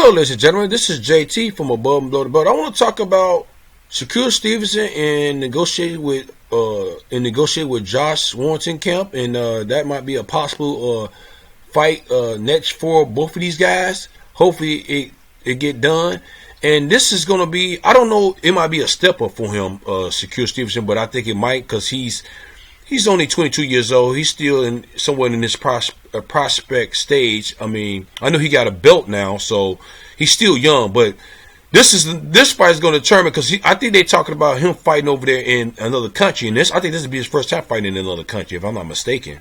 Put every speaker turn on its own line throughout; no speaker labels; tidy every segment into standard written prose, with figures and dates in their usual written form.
Hello, ladies and gentlemen. This is JT from Above and Below the Belt. I want to talk about Shakur Stevenson and negotiate with Josh Warrington camp, and that might be a possible fight next for both of these guys. Hopefully, it get done. And this is going to be, I don't know, it might be a step up for him, Shakur Stevenson, but I think it might, because he's only 22 years old. He's still somewhere in this prospect stage. I mean, I know he got a belt now, so he's still young. But this fight is going to determine, because I think they're talking about him fighting over there in another country. And I think this will be his first time fighting in another country, if I'm not mistaken.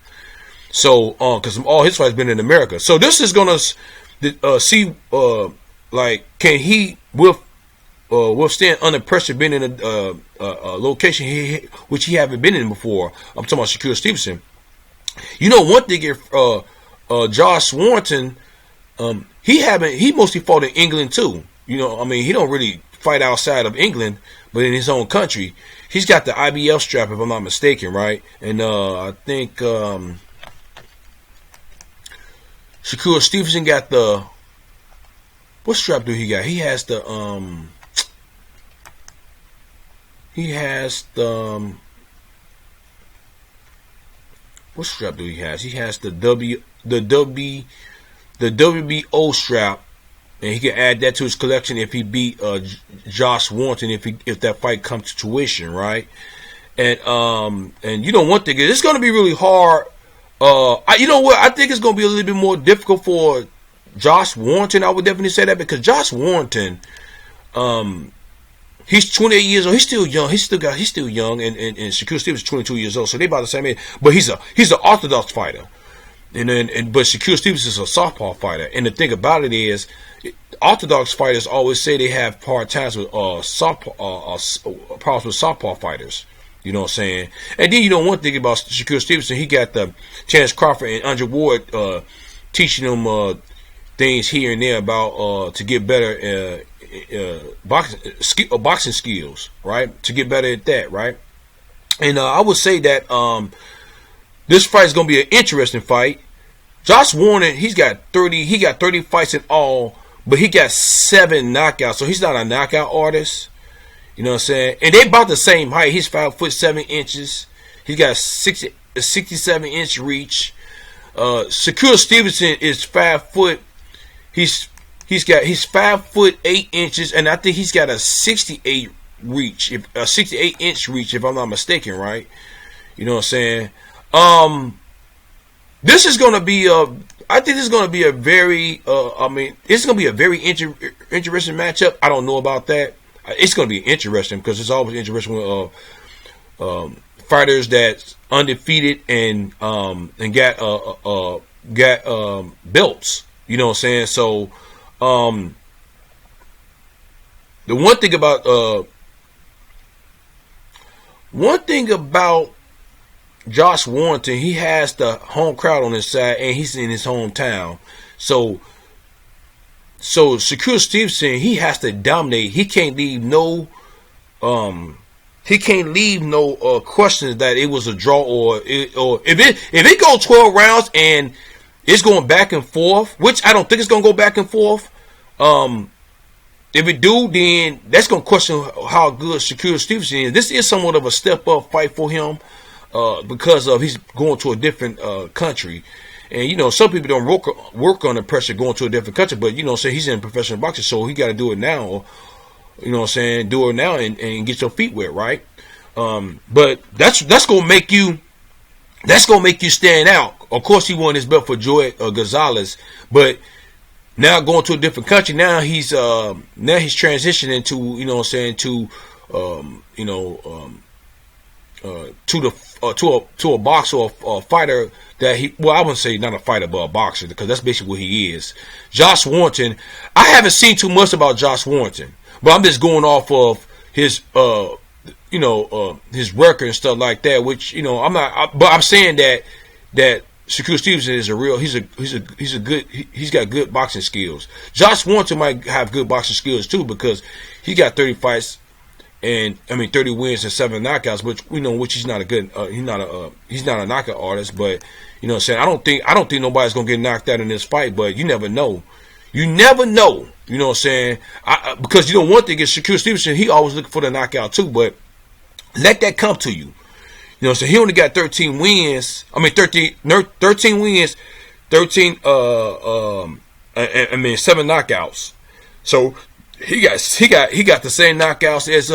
So, because all his fights been in America. So this is going to see, like, can he withstand under pressure, being in a location which he haven't been in before. I'm talking about Shakur Stevenson. You know, one thing, if Josh Warrington, he mostly fought in England too. You know, I mean, he don't really fight outside of England, but in his own country, he's got the IBF strap, if I'm not mistaken, right? And I think Shakur Stevenson got the, what strap do he got? He has the what strap do he has? He has the WBO strap, and he can add that to his collection if he beat Josh Warrington, if that fight comes to fruition, right? And you know, one thing is, it's going to be really hard. You know what? I think it's going to be a little bit more difficult for Josh Warrington. I would definitely say that, because Josh Warrington, he's 28 years old. He's still young. He's still young, and Shakur Stevenson is 22 years old. So they about the same age. But he's an orthodox fighter, but Shakur Stevenson is a southpaw fighter. And the thing about it is, orthodox fighters always say they have hard times with problems with southpaw fighters. You know what I'm saying? And then, you know, one thing about Shakur Stevenson, he got the Chance Crawford and Andre Ward teaching him things here and there about to get better boxing skills, right? To get better at that, right? And I would say that this fight is going to be an interesting fight. Josh Warrington, he got 30 fights in all, but he got 7 knockouts, so he's not a knockout artist. You know what I'm saying? And they about the same height. He's 5'7". He's got a 67-inch reach. Shakur Stevenson is 5 foot. He's 5'8", and I think he's got a 68-inch reach, if I'm not mistaken, right? You know what I'm saying? This is going to be I think this is going to be a very, it's going to be a very interesting matchup. I don't know about that. It's going to be interesting, because it's always interesting with fighters that's undefeated and got belts. You know what I'm saying? So the one thing about Josh Warrington, he has the home crowd on his side, and he's in his hometown. So Shakur Stevenson, he has to dominate. He can't leave no questions that it was a draw, or if it goes 12 rounds and it's going back and forth, which I don't think it's going to go back and forth. If it do, then that's going to question how good Shakur Stevenson is. This is somewhat of a step up fight for him, because of he's going to a different country. And, you know, some people don't work under pressure going to a different country, but, you know, say he's in professional boxing, so he got to do it now. You know what I'm saying? Do it now and get your feet wet, right? But that's going to make you stand out. Of course, he won his belt for Joey Gonzalez, but now going to a different country, now he's transitioning to, you know what I'm saying, to a boxer or a fighter that I wouldn't say not a fighter, but a boxer, because that's basically what he is. Josh Warrington, I haven't seen too much about Josh Warrington, but I'm just going off of his his record and stuff like that, which, you know, but I'm saying that Shakur Stevenson is he's got good boxing skills. Josh Warrington might have good boxing skills too, because he got 30 fights and 30 wins and 7 knockouts, which he's not a good he's not a knockout artist, but you know what I'm saying, I don't think nobody's gonna get knocked out in this fight, but you never know. You never know. You know what I'm saying? Because you know one thing is Shakur Stevenson, he always looking for the knockout too, but let that come to you. You know, so he only got 13 wins. I mean 13 wins, 13 7 knockouts. So he got the same knockouts as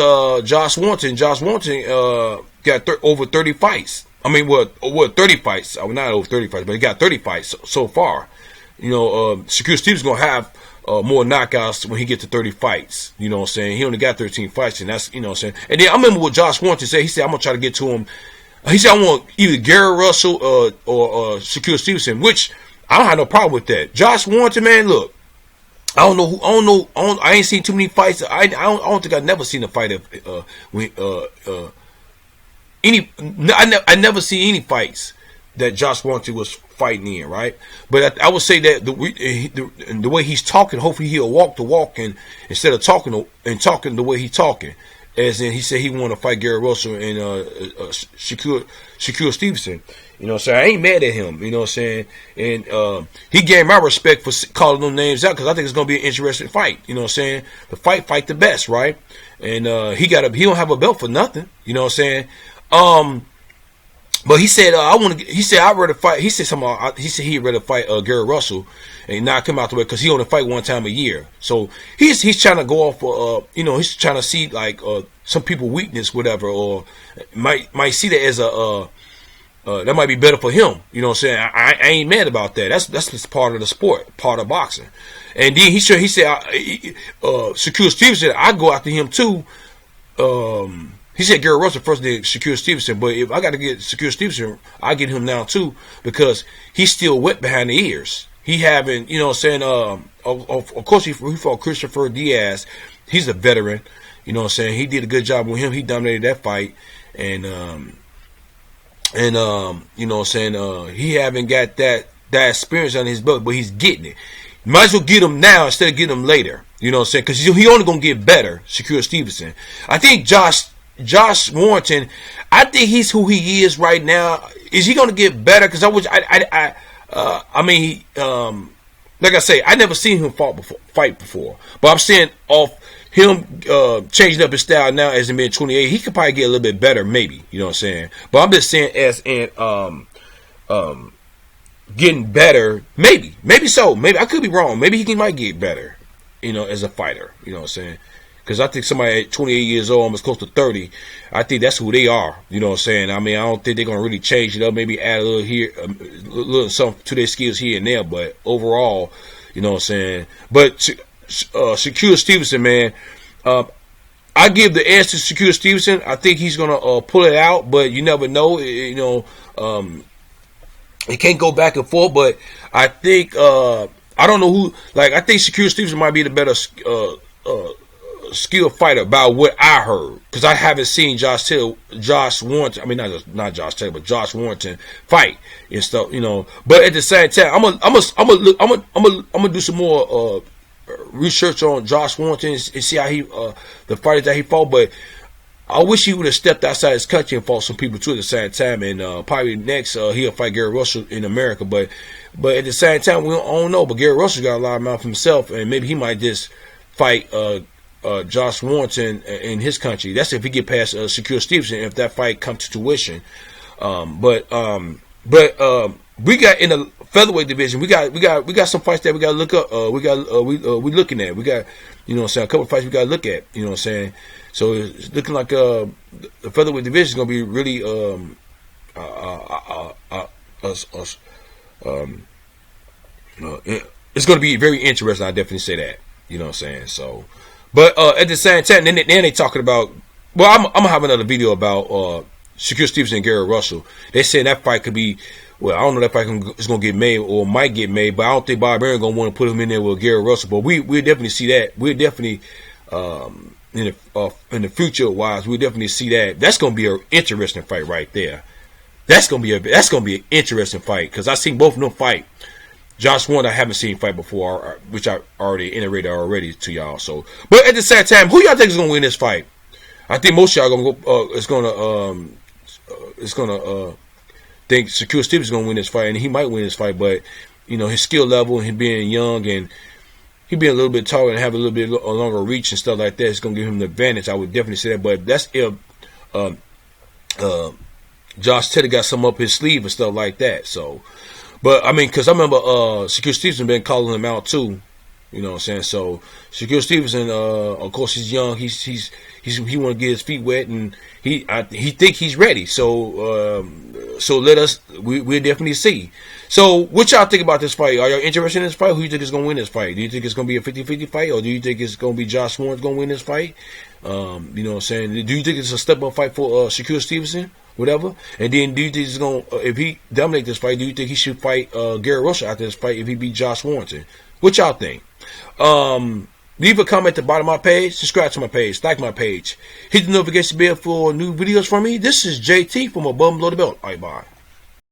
Josh Warrington. Josh Warrington got over 30 fights. I mean, what 30 fights? I mean, not over 30 fights, but he got 30 fights so far. You know, Shakur Stevens gonna have more knockouts when he get to 30 fights. You know what I'm saying? He only got 13 fights, and that's, you know what I'm saying. And then I remember what Josh Warrington said. He said, "I'm gonna try to get to him." He said, "I want either Gary Russell or Shakur Stevenson," which I don't have no problem with that. Josh Warrington, man, look. I ain't seen too many fights. I don't think I've never seen a fight of I never see any fights that Josh Warrington was fighting in, right? But I would say that the way he's talking, hopefully he'll walk the walk, and instead of talking the way he's talking, as in he said he want to fight Gary Russell and Shakur Stevenson. You know what I'm saying? I ain't mad at him. You know what I'm saying? And he gained my respect for calling them names out, because I think it's going to be an interesting fight. You know what I'm saying? The fight the best, right? And he don't have a belt for nothing. You know what I'm saying? But he said I'd rather fight. He said he'd rather fight Gary Russell and knock him out the way, because he only fight one time a year. So he's trying to go off he's trying to see like some people weakness, whatever, or might see that as a that might be better for him. You know what I'm saying? I ain't mad about that. That's just part of the sport, part of boxing. And then he said Shakur Stevenson, I go after him too. He said Gary Russell first, then Shakur Stevenson. But if I got to get Shakur Stevenson, I get him now too, because he's still wet behind the ears. He haven't, you know what I'm saying? Of course, he fought Christopher Diaz. He's a veteran. You know what I'm saying? He did a good job with him. He dominated that fight. And you know what I'm saying? He haven't got that experience on his belt, but he's getting it. Might as well get him now instead of getting him later. You know what I'm saying? Because he only going to get better, Shakur Stevenson. I think Josh Warrington, I think he's who he is right now. Is he going to get better? Because I mean, like I say, I never seen him fight before. But I'm saying off him changing up his style now as him being 28, he could probably get a little bit better, maybe. You know what I'm saying? But I'm just saying as in getting better, maybe so. Maybe I could be wrong. Maybe he might get better, you know, as a fighter. You know what I'm saying? Because I think somebody at 28 years old, almost close to 30, I think that's who they are. You know what I'm saying? I mean, I don't think they're going to really change it up. Maybe add a little here, a little something to their skills here and there. But overall, you know what I'm saying? But Shakur Stevenson, man, I give the answer to Shakur Stevenson. I think he's going to pull it out, but you never know. You know, it can't go back and forth. But I think, I don't know who, like, I think Shakur Stevenson might be the better skilled fighter by what I heard, because I haven't seen Josh Warrington. I mean, not Josh Taylor, but Josh Warrington fight and stuff. You know, but at the same time, I'm gonna do some more research on Josh Warrington and see how he the fighters that he fought. But I wish he would have stepped outside his country and fought some people too at the same time. And probably next he'll fight Gary Russell in America. But at the same time, we don't know. But Gary Russell got a lot of mouth himself, and maybe he might just fight Josh Warrington in his country. That's if he get past Shakur Stevenson, if that fight comes to tuition. But we got in the featherweight division, we got some fights that we got to look up. We looking at. We got, you know what I'm saying, a couple of fights we got to look at. You know what I'm saying. So it's looking like the featherweight division is going to be really it's going to be very interesting. I definitely say that. You know what I'm saying. So. But at the same time, then they talking about. Well, I'm gonna have another video about Shakur Stevenson and Gary Russell. They saying that fight could be. Well, I don't know if that fight is gonna get made or might get made, but I don't think Bob Arum gonna want to put him in there with Gary Russell. But we'll definitely see that. We'll definitely in the future wise, we'll definitely see that. That's gonna be an interesting fight right there. That's gonna be an interesting fight, because I seen both of them fight. Josh Warrington I haven't seen fight before, which I already iterated already to y'all. So, but at the same time, who y'all think is gonna win this fight? I think most of y'all gonna go. It's gonna think Shakur Stevens is gonna win this fight, and he might win this fight. But you know, his skill level and him being young and he being a little bit taller and have a little bit a longer reach and stuff like that, it's gonna give him the advantage. I would definitely say that. But that's if Josh Teddy got some up his sleeve and stuff like that. So, but I mean, because I remember Shakur Stevenson been calling him out too. You know what I'm saying? So Shakur Stevenson, of course, he's young. He want to get his feet wet, and he think he's ready. So let us. We'll definitely see. So what y'all think about this fight? Are y'all interested in this fight? Who do you think is gonna win this fight? Do you think it's gonna be a 50-50 fight, or do you think it's gonna be Josh Warren's gonna win this fight? You know what I'm saying? Do you think it's a step up fight for Shakur Stevenson? Whatever. And then do you think he's gonna if he dominate this fight? Do you think he should fight Gary Russell after this fight if he beat Josh Warrington? What y'all think? Leave a comment at the bottom of my page. Subscribe to my page. Like my page. Hit the notification bell for new videos from me. This is JT from Above and Below the Belt. All right, bye.